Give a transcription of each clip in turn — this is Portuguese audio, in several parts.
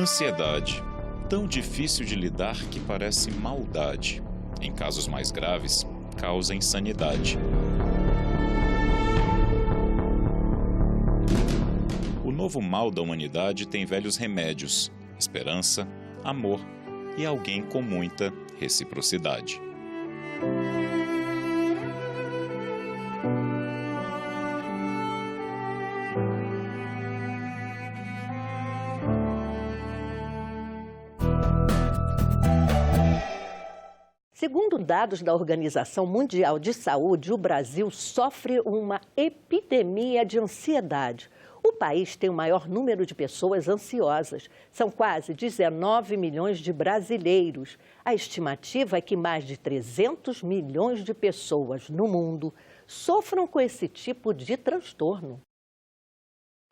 Ansiedade, tão difícil de lidar que parece maldade. Em casos mais graves, causa insanidade. O novo mal da humanidade tem velhos remédios: esperança, amor e alguém com muita reciprocidade. Segundo dados da Organização Mundial de Saúde, o Brasil sofre uma epidemia de ansiedade. O país tem o maior número de pessoas ansiosas. São quase 19 milhões de brasileiros. A estimativa é que mais de 300 milhões de pessoas no mundo sofram com esse tipo de transtorno.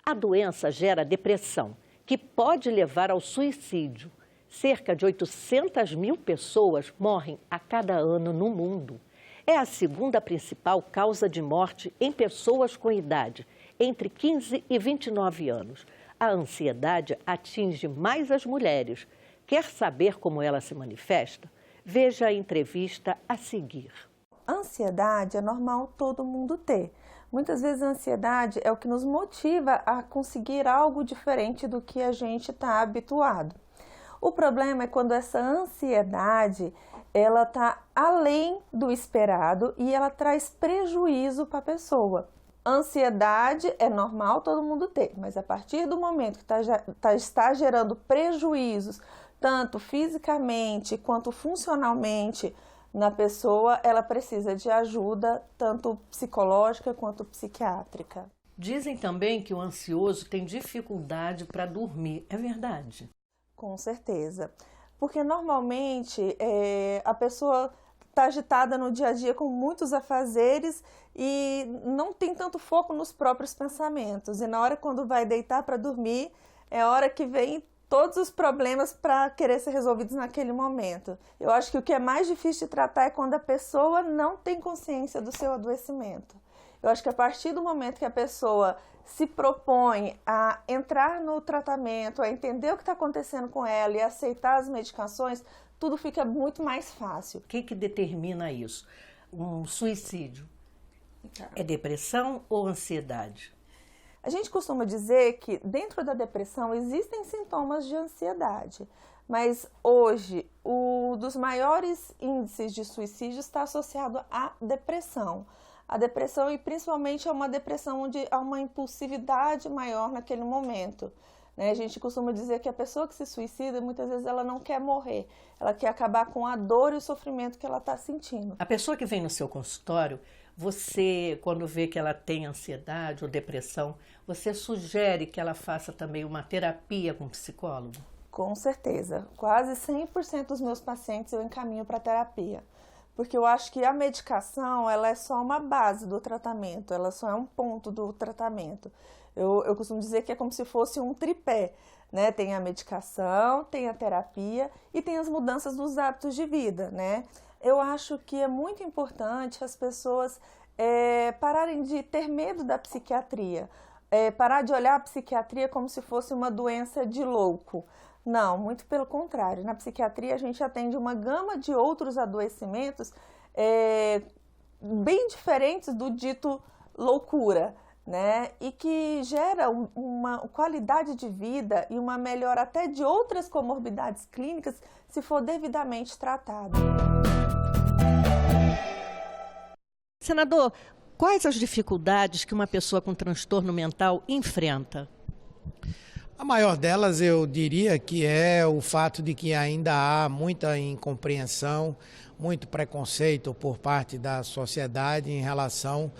A doença gera depressão, que pode levar ao suicídio. Cerca de 800 mil pessoas morrem a cada ano no mundo. É a segunda principal causa de morte em pessoas com idade entre 15 e 29 anos. A ansiedade atinge mais as mulheres. Quer saber como ela se manifesta? Veja a entrevista a seguir. A ansiedade é normal todo mundo ter. Muitas vezes a ansiedade é o que nos motiva a conseguir algo diferente do que a gente está habituado. O problema é quando essa ansiedade ela está além do esperado e ela traz prejuízo para a pessoa. Ansiedade é normal todo mundo ter, mas a partir do momento que está gerando prejuízos, tanto fisicamente quanto funcionalmente na pessoa, ela precisa de ajuda, tanto psicológica quanto psiquiátrica. Dizem também que o ansioso tem dificuldade para dormir. É verdade? Com certeza, porque normalmente a pessoa está agitada no dia a dia com muitos afazeres e não tem tanto foco nos próprios pensamentos. E na hora quando vai deitar para dormir, é a hora que vem todos os problemas para querer ser resolvidos naquele momento. Eu acho que o que é mais difícil de tratar é quando a pessoa não tem consciência do seu adoecimento. Eu acho que a partir do momento que a pessoa se propõe a entrar no tratamento, a entender o que está acontecendo com ela e aceitar as medicações, tudo fica muito mais fácil. O que determina isso? Um suicídio? É depressão ou ansiedade? A gente costuma dizer que dentro da depressão existem sintomas de ansiedade, mas hoje um dos maiores índices de suicídio está associado à depressão. A depressão, e principalmente é uma depressão onde há uma impulsividade maior naquele momento. A gente costuma dizer que a pessoa que se suicida, muitas vezes ela não quer morrer, ela quer acabar com a dor e o sofrimento que ela está sentindo. A pessoa que vem no seu consultório, você, quando vê que ela tem ansiedade ou depressão, você sugere que ela faça também uma terapia com psicólogo? Com certeza. Quase 100% dos meus pacientes eu encaminho para terapia. Porque eu acho que a medicação ela é só uma base do tratamento, ela só é um ponto do tratamento. Eu costumo dizer que é como se fosse um tripé, né? Tem a medicação, tem a terapia e tem as mudanças dos hábitos de vida, né? Eu acho que é muito importante as pessoas pararem de ter medo da psiquiatria, parar de olhar a psiquiatria como se fosse uma doença de louco. Não, muito pelo contrário. Na psiquiatria a gente atende uma gama de outros adoecimentos bem diferentes do dito loucura, né? E que gera uma qualidade de vida e uma melhora até de outras comorbidades clínicas se for devidamente tratado. Senador, quais as dificuldades que uma pessoa com transtorno mental enfrenta? A maior delas eu diria que é o fato de que ainda há muita incompreensão, muito preconceito por parte da sociedade em relação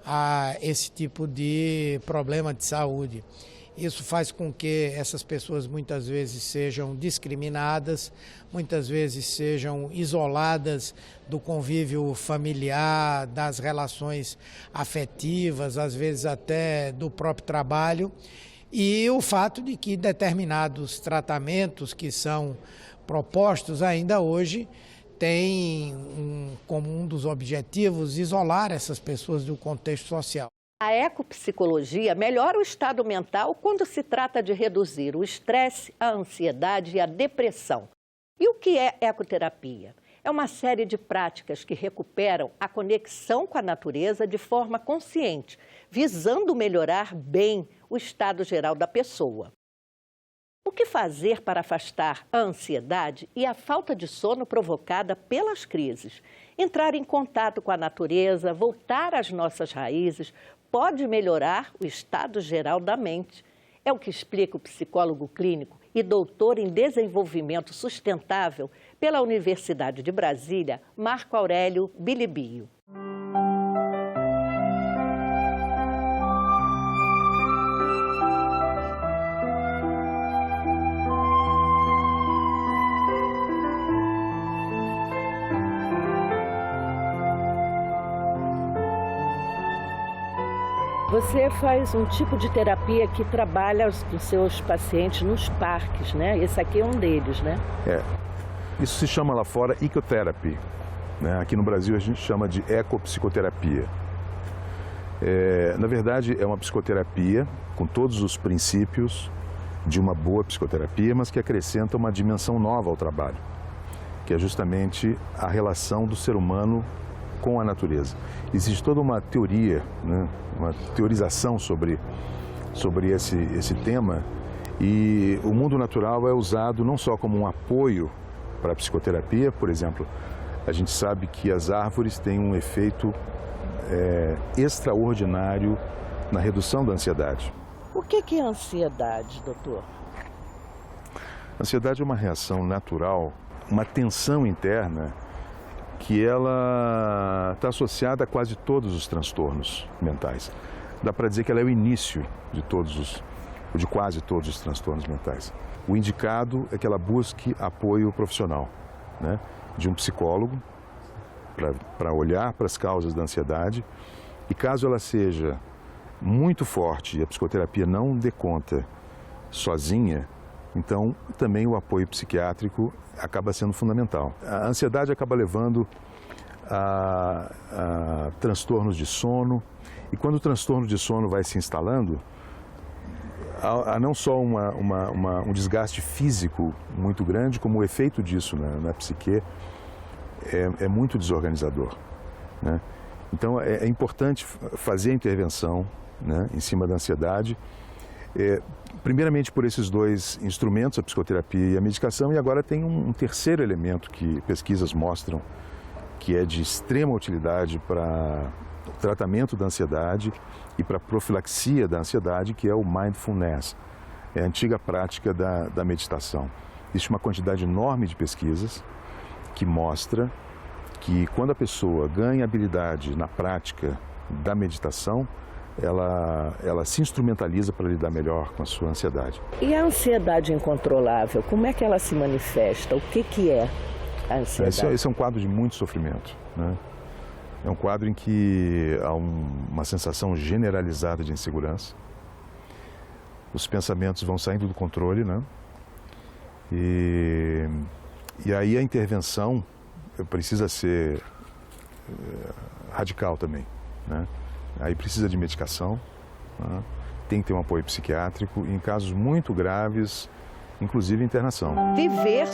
a esse tipo de problema de saúde. Isso faz com que essas pessoas muitas vezes sejam discriminadas, muitas vezes sejam isoladas do convívio familiar, das relações afetivas, às vezes até do próprio trabalho. E o fato de que determinados tratamentos que são propostos ainda hoje têm como um dos objetivos isolar essas pessoas do contexto social. A ecopsicologia melhora o estado mental quando se trata de reduzir o estresse, a ansiedade e a depressão. E o que é ecoterapia? É uma série de práticas que recuperam a conexão com a natureza de forma consciente, visando melhorar bem o estado geral da pessoa. O que fazer para afastar a ansiedade e a falta de sono provocada pelas crises? Entrar em contato com a natureza, voltar às nossas raízes, pode melhorar o estado geral da mente. É o que explica o psicólogo clínico e doutor em desenvolvimento sustentável pela Universidade de Brasília, Marco Aurélio Bilibio. Você faz um tipo de terapia que trabalha com seus pacientes nos parques, né? Esse aqui é um deles, né? Isso se chama lá fora ecotherapy, né? Aqui no Brasil a gente chama de ecopsicoterapia. Na verdade, é uma psicoterapia com todos os princípios de uma boa psicoterapia, mas que acrescenta uma dimensão nova ao trabalho, que é justamente a relação do ser humano com a natureza. Existe toda uma teoria, né? Uma teorização sobre esse tema, e o mundo natural é usado não só como um apoio para a psicoterapia. Por exemplo, a gente sabe que as árvores têm um efeito extraordinário na redução da ansiedade. O que é ansiedade, doutor? Ansiedade é uma reação natural, uma tensão interna que ela está associada a quase todos os transtornos mentais. Dá para dizer que ela é o início de quase todos os transtornos mentais. O indicado é que ela busque apoio profissional, né, de um psicólogo, para olhar para as causas da ansiedade, e caso ela seja muito forte e a psicoterapia não dê conta sozinha, então também o apoio psiquiátrico acaba sendo fundamental. A ansiedade acaba levando a transtornos de sono, e quando o transtorno de sono vai se instalando, há não só um desgaste físico muito grande, como o efeito disso na psique é muito desorganizador, né? Então é importante fazer a intervenção, né, em cima da ansiedade, primeiramente por esses dois instrumentos, a psicoterapia e a medicação, e agora tem um terceiro elemento que pesquisas mostram que é de extrema utilidade para o tratamento da ansiedade e para a profilaxia da ansiedade, que é o mindfulness, é a antiga prática da meditação. Existe uma quantidade enorme de pesquisas que mostra que quando a pessoa ganha habilidade na prática da meditação, ela se instrumentaliza para lidar melhor com a sua ansiedade. E a ansiedade incontrolável, como é que ela se manifesta? O que é a ansiedade? Esse é um quadro de muito sofrimento, né? É um quadro em que há uma sensação generalizada de insegurança. Os pensamentos vão saindo do controle, né? E aí a intervenção precisa ser radical também, né? Aí precisa de medicação, né? Tem que ter um apoio psiquiátrico e, em casos muito graves, inclusive internação. Viver.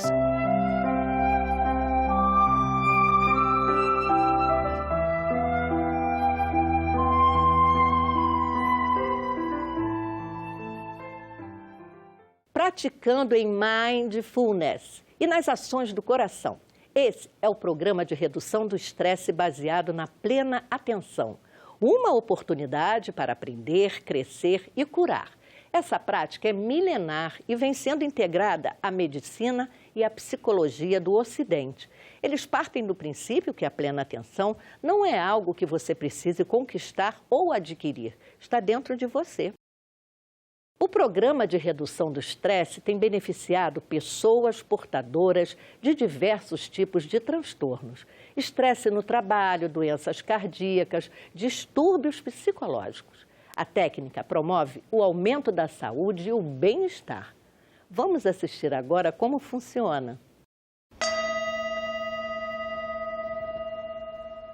Praticando em Mindfulness e nas ações do coração. Esse é o programa de redução do estresse baseado na plena atenção. Uma oportunidade para aprender, crescer e curar. Essa prática é milenar e vem sendo integrada à medicina e à psicologia do Ocidente. Eles partem do princípio que a plena atenção não é algo que você precise conquistar ou adquirir. Está dentro de você. O programa de redução do estresse tem beneficiado pessoas portadoras de diversos tipos de transtornos. Estresse no trabalho, doenças cardíacas, distúrbios psicológicos. A técnica promove o aumento da saúde e o bem-estar. Vamos assistir agora como funciona.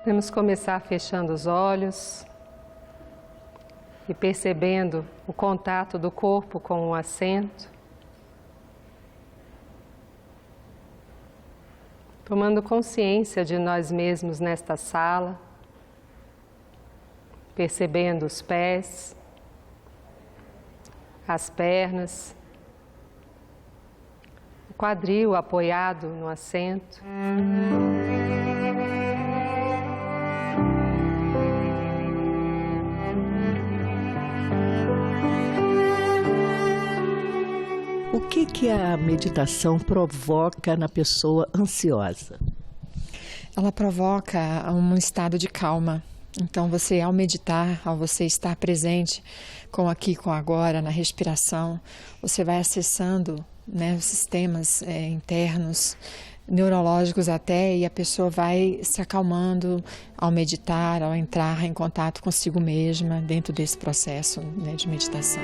Vamos começar fechando os olhos, e percebendo o contato do corpo com o assento. Tomando consciência de nós mesmos nesta sala, percebendo os pés, as pernas, o quadril apoiado no assento. O que a meditação provoca na pessoa ansiosa? Ela provoca um estado de calma. Então, você, ao meditar, ao você estar presente com aqui, com agora, na respiração, você vai acessando, né, os sistemas internos, neurológicos até, e a pessoa vai se acalmando ao meditar, ao entrar em contato consigo mesma dentro desse processo, né, de meditação.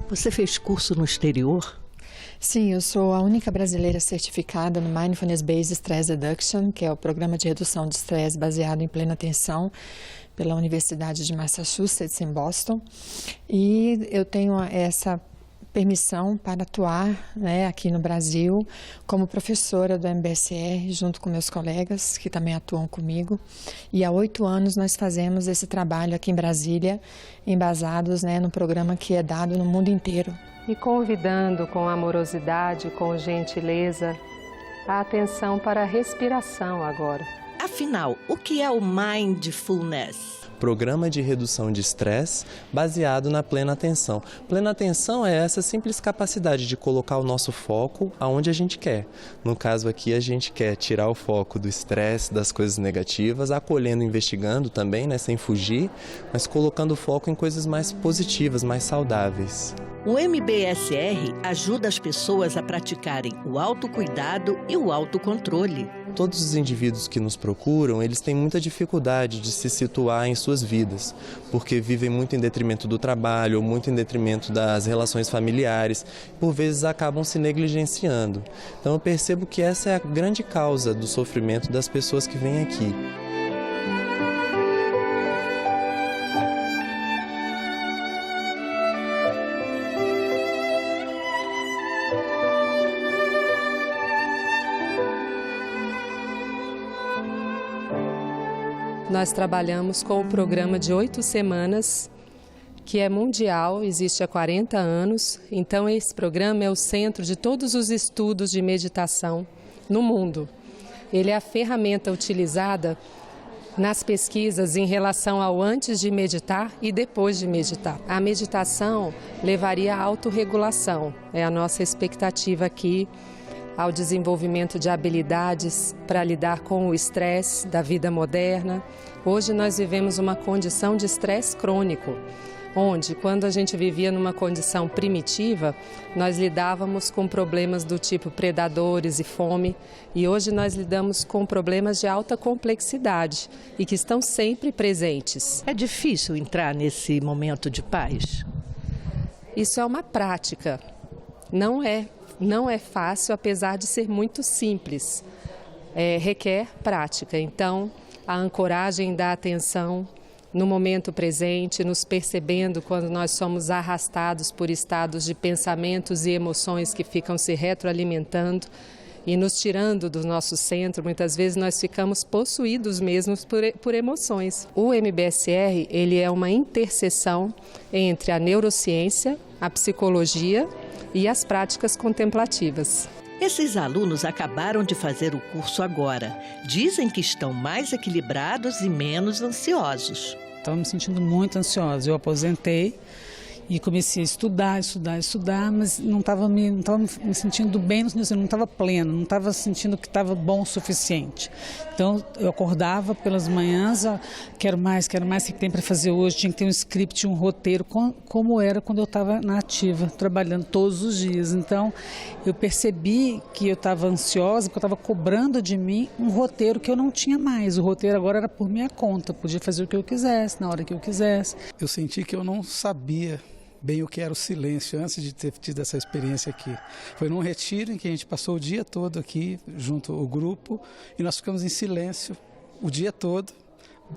Você fez curso no exterior? Sim, eu sou a única brasileira certificada no Mindfulness Based Stress Reduction, que é o programa de redução de estresse baseado em plena atenção pela Universidade de Massachusetts, em Boston. E eu tenho essa permissão para atuar, né, aqui no Brasil como professora do MBSR, junto com meus colegas que também atuam comigo. E há 8 anos nós fazemos esse trabalho aqui em Brasília, embasados, né, no programa que é dado no mundo inteiro. E convidando com amorosidade, com gentileza, a atenção para a respiração agora. Afinal, o que é o Mindfulness? Programa de redução de estresse baseado na plena atenção. Plena atenção é essa simples capacidade de colocar o nosso foco aonde a gente quer. No caso aqui, a gente quer tirar o foco do estresse, das coisas negativas, acolhendo, investigando também, né, sem fugir, mas colocando o foco em coisas mais positivas, mais saudáveis. O MBSR ajuda as pessoas a praticarem o autocuidado e o autocontrole. Todos os indivíduos que nos procuram, eles têm muita dificuldade de se situar em suas vidas, porque vivem muito em detrimento do trabalho ou muito em detrimento das relações familiares, por vezes acabam se negligenciando. Então eu percebo que essa é a grande causa do sofrimento das pessoas que vêm aqui. Nós trabalhamos com o programa de 8 semanas, que é mundial, existe há 40 anos. Então, esse programa é o centro de todos os estudos de meditação no mundo. Ele é a ferramenta utilizada nas pesquisas em relação ao antes de meditar e depois de meditar. A meditação levaria à autorregulação, é a nossa expectativa aqui, ao desenvolvimento de habilidades para lidar com o estresse da vida moderna. Hoje nós vivemos uma condição de estresse crônico, onde, quando a gente vivia numa condição primitiva, nós lidávamos com problemas do tipo predadores e fome, e hoje nós lidamos com problemas de alta complexidade e que estão sempre presentes. É difícil entrar nesse momento de paz? Isso é uma prática, não é fácil, apesar de ser muito simples. Requer prática. Então, a ancoragem da atenção no momento presente, nos percebendo quando nós somos arrastados por estados de pensamentos e emoções que ficam se retroalimentando e nos tirando do nosso centro. Muitas vezes nós ficamos possuídos mesmos por emoções. O MBSR, ele é uma interseção entre a neurociência, a psicologia e as práticas contemplativas. Esses alunos acabaram de fazer o curso agora. Dizem que estão mais equilibrados e menos ansiosos. Estava me sentindo muito ansiosa. Eu aposentei e comecei a estudar, mas não estava me sentindo bem, eu não estava pleno, não estava sentindo que estava bom o suficiente. Então, eu acordava pelas manhãs, quero mais, o que tem para fazer hoje, tinha que ter um script, um roteiro, como era quando eu estava na ativa, trabalhando todos os dias. Então, eu percebi que eu estava ansiosa, porque eu estava cobrando de mim um roteiro que eu não tinha mais. O roteiro agora era por minha conta, podia fazer o que eu quisesse, na hora que eu quisesse. Eu senti que eu não sabia bem o que era o silêncio antes de ter tido essa experiência aqui. Foi num retiro em que a gente passou o dia todo aqui, junto ao grupo, e nós ficamos em silêncio o dia todo,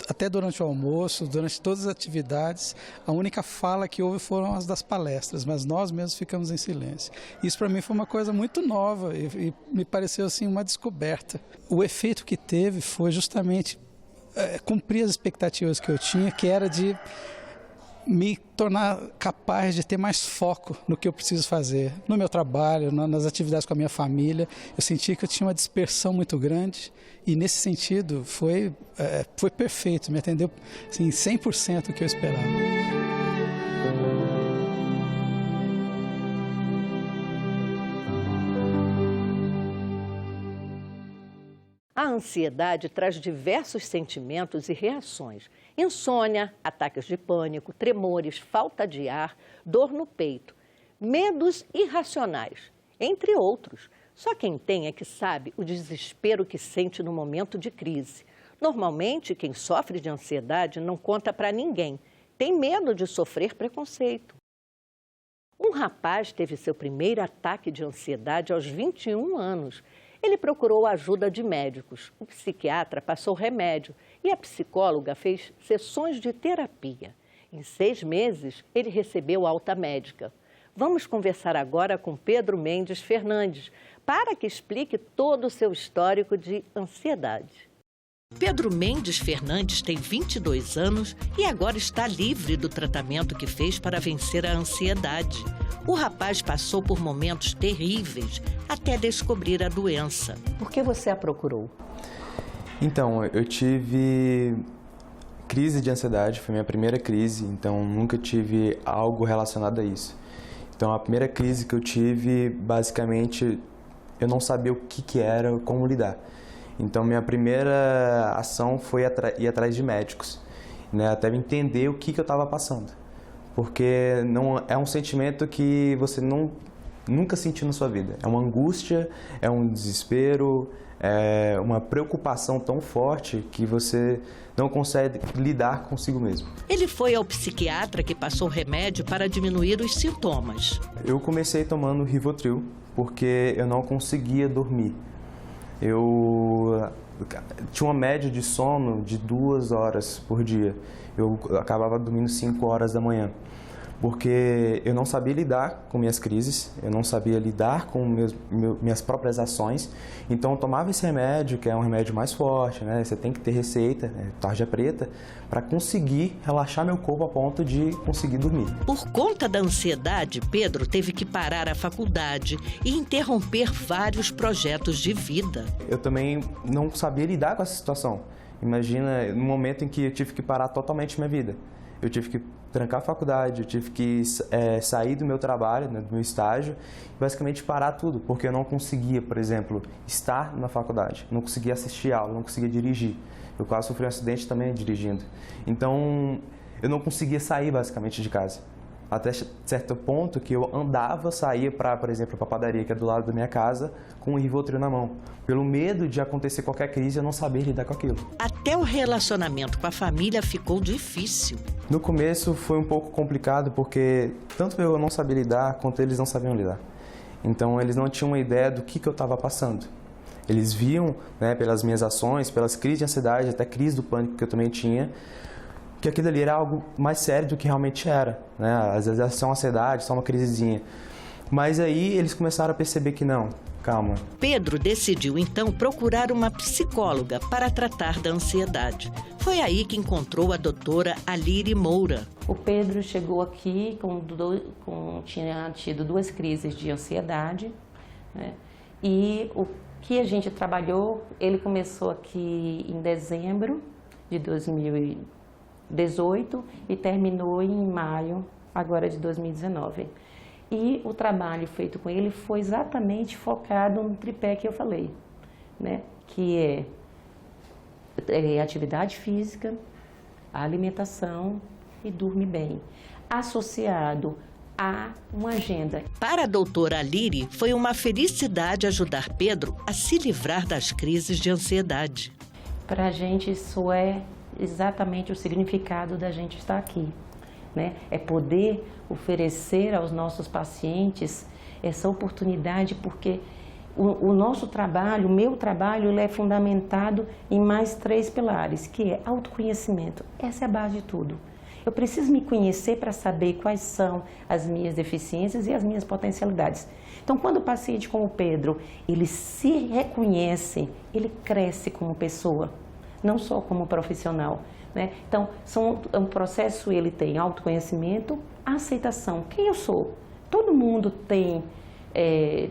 até durante o almoço, durante todas as atividades. A única fala que houve foram as das palestras, mas nós mesmos ficamos em silêncio. Isso para mim foi uma coisa muito nova e me pareceu assim uma descoberta. O efeito que teve foi justamente cumprir as expectativas que eu tinha, que era de me tornar capaz de ter mais foco no que eu preciso fazer, no meu trabalho, nas atividades com a minha família. Eu senti que eu tinha uma dispersão muito grande e, nesse sentido, foi perfeito, me atendeu assim, 100% o que eu esperava. A ansiedade traz diversos sentimentos e reações. Insônia, ataques de pânico, tremores, falta de ar, dor no peito, medos irracionais, entre outros. Só quem tem é que sabe o desespero que sente no momento de crise. Normalmente, quem sofre de ansiedade não conta para ninguém, tem medo de sofrer preconceito. Um rapaz teve seu primeiro ataque de ansiedade aos 21 anos. Ele procurou a ajuda de médicos. O psiquiatra passou remédio e a psicóloga fez sessões de terapia. Em 6 meses, ele recebeu alta médica. Vamos conversar agora com Pedro Mendes Fernandes, para que explique todo o seu histórico de ansiedade. Pedro Mendes Fernandes tem 22 anos e agora está livre do tratamento que fez para vencer a ansiedade. O rapaz passou por momentos terríveis até descobrir a doença. Por que você a procurou? Então, eu tive crise de ansiedade, foi minha primeira crise, então nunca tive algo relacionado a isso. Então, a primeira crise que eu tive, basicamente, eu não sabia o que era, como lidar. Então, minha primeira ação foi ir atrás de médicos, né, até entender o que eu estava passando. Porque não é um sentimento que você nunca sentiu na sua vida. É uma angústia, é um desespero, é uma preocupação tão forte que você não consegue lidar consigo mesmo. Ele foi ao psiquiatra que passou remédio para diminuir os sintomas. Eu comecei tomando Rivotril porque eu não conseguia dormir. Eu tinha uma média de sono de 2 horas por dia. Eu acabava dormindo 5 horas da manhã, porque eu não sabia lidar com minhas crises, eu não sabia lidar com minhas próprias ações. Então eu tomava esse remédio, que é um remédio mais forte, né? Você tem que ter receita, tarja preta, para conseguir relaxar meu corpo a ponto de conseguir dormir. Por conta da ansiedade, Pedro teve que parar a faculdade e interromper vários projetos de vida. Eu também não sabia lidar com essa situação. Imagina, no momento em que eu tive que parar totalmente minha vida. Eu tive que trancar a faculdade, eu tive que sair do meu trabalho, né, do meu estágio, e basicamente parar tudo, porque eu não conseguia, por exemplo, estar na faculdade, não conseguia assistir aula, não conseguia dirigir. Eu quase sofri um acidente também dirigindo. Então, eu não conseguia sair basicamente de casa. Até certo ponto que eu saía para, por exemplo, para a padaria, que é do lado da minha casa, com um Rivotril na mão. Pelo medo de acontecer qualquer crise, eu não sabia lidar com aquilo. Até o relacionamento com a família ficou difícil. No começo foi um pouco complicado, porque tanto eu não sabia lidar, quanto eles não sabiam lidar. Então, eles não tinham uma ideia do que eu estava passando. Eles viam, né, pelas minhas ações, pelas crises de ansiedade, até crise do pânico que eu também tinha, que aquilo ali era algo mais sério do que realmente era, né? Às vezes é só uma ansiedade, só uma crisezinha. Mas aí eles começaram a perceber que não, calma. Pedro decidiu então procurar uma psicóloga para tratar da ansiedade. Foi aí que encontrou a doutora Alire Moura. O Pedro chegou aqui tinha tido 2 crises de ansiedade, né? E o que a gente trabalhou, ele começou aqui em dezembro de 2018 e terminou em maio agora de 2019. E o trabalho feito com ele foi exatamente focado no tripé que eu falei, né? Que é atividade física, alimentação e dormir bem, associado a uma agenda. Para a doutora Alire, foi uma felicidade ajudar Pedro a se livrar das crises de ansiedade. Para a gente isso é exatamente o significado da gente estar aqui, né? É poder oferecer aos nossos pacientes essa oportunidade, porque o nosso trabalho, o meu trabalho, ele é fundamentado em mais 3 pilares, que é autoconhecimento. Essa é a base de tudo. Eu preciso me conhecer para saber quais são as minhas deficiências e as minhas potencialidades. Então, quando o paciente como o Pedro, ele se reconhece, ele cresce como pessoa, não só como profissional, né? Então, um processo, ele tem autoconhecimento, aceitação. Quem eu sou? Todo mundo tem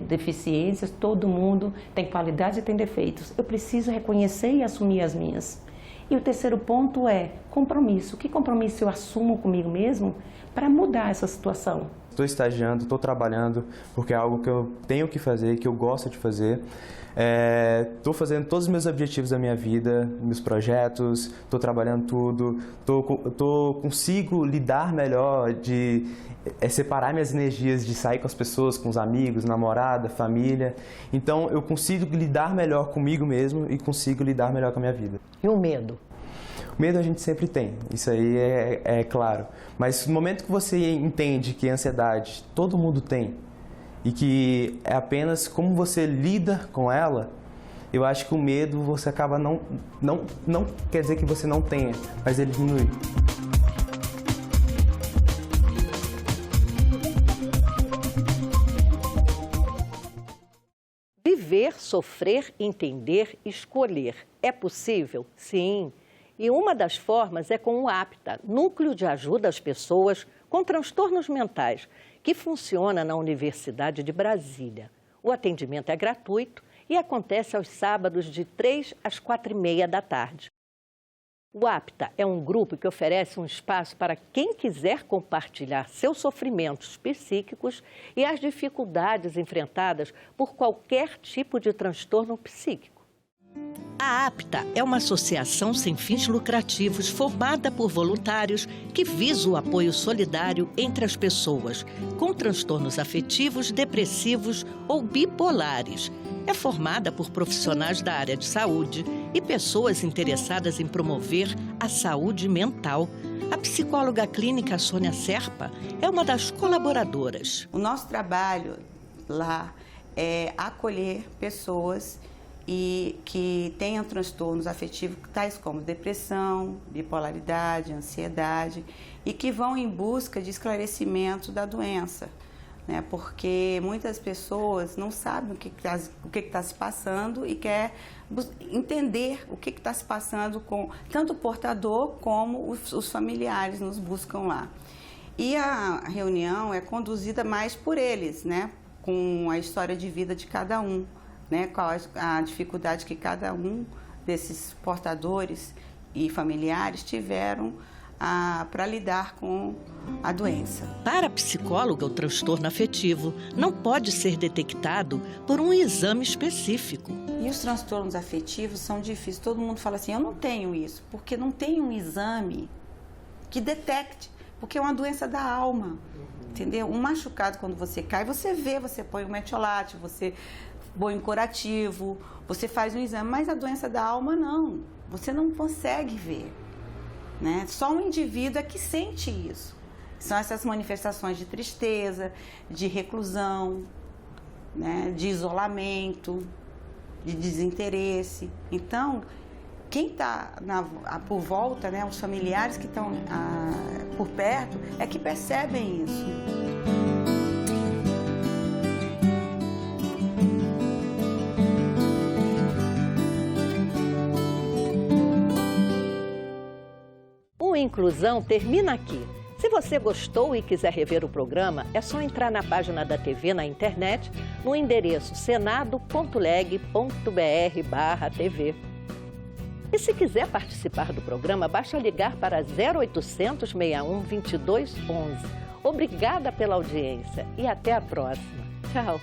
deficiências, todo mundo tem qualidades e tem defeitos. Eu preciso reconhecer e assumir as minhas. E o terceiro ponto é compromisso. Que compromisso eu assumo comigo mesmo para mudar essa situação? Estou estagiando, estou trabalhando, porque é algo que eu tenho que fazer, que eu gosto de fazer. Estou fazendo todos os meus objetivos da minha vida, meus projetos, estou trabalhando tudo, consigo lidar melhor, de separar minhas energias, de sair com as pessoas, com os amigos, namorada, família. Então, eu consigo lidar melhor comigo mesmo e consigo lidar melhor com a minha vida. E o medo? O medo a gente sempre tem, isso aí é claro. Mas no momento que você entende que a ansiedade todo mundo tem e que é apenas como você lida com ela, eu acho que o medo você acaba não quer dizer que você não tenha, mas ele diminui. Viver, sofrer, entender, escolher. É possível? Sim. E uma das formas é com o APTA, Núcleo de Ajuda às Pessoas com Transtornos Mentais, que funciona na Universidade de Brasília. O atendimento é gratuito e acontece aos sábados de 3 às 4h30 da tarde. O APTA é um grupo que oferece um espaço para quem quiser compartilhar seus sofrimentos psíquicos e as dificuldades enfrentadas por qualquer tipo de transtorno psíquico. A APTA é uma associação sem fins lucrativos formada por voluntários que visa o apoio solidário entre as pessoas com transtornos afetivos, depressivos ou bipolares. É formada por profissionais da área de saúde e pessoas interessadas em promover a saúde mental. A psicóloga clínica Sônia Serpa é uma das colaboradoras. O nosso trabalho lá é acolher pessoas que tenham transtornos afetivos, tais como depressão, bipolaridade, ansiedade, e que vão em busca de esclarecimento da doença, né? Porque muitas pessoas não sabem o que está se passando e quer entender o que está se passando com tanto o portador como os familiares nos buscam lá. E a reunião é conduzida mais por eles, né? Com a história de vida de cada um, né? Qual a dificuldade que cada um desses portadores e familiares tiveram para lidar com a doença. Para a psicóloga, o transtorno afetivo não pode ser detectado por um exame específico. E os transtornos afetivos são difíceis. Todo mundo fala assim, eu não tenho isso, porque não tem um exame que detecte, porque é uma doença da alma, entendeu? Um machucado, quando você cai, você vê, você põe um metiolate, você põe um curativo, você faz um exame, mas a doença da alma não, você não consegue ver, né? Só um indivíduo é que sente isso. São essas manifestações de tristeza, de reclusão, né? De isolamento, de desinteresse. Então, quem está por volta, né? Os familiares que estão por perto, é que percebem isso. O Inclusão termina aqui. Se você gostou e quiser rever o programa, é só entrar na página da TV na internet, no endereço senado.leg.br/TV. E se quiser participar do programa, basta ligar para 0800 61 22 11. Obrigada pela audiência e até a próxima. Tchau!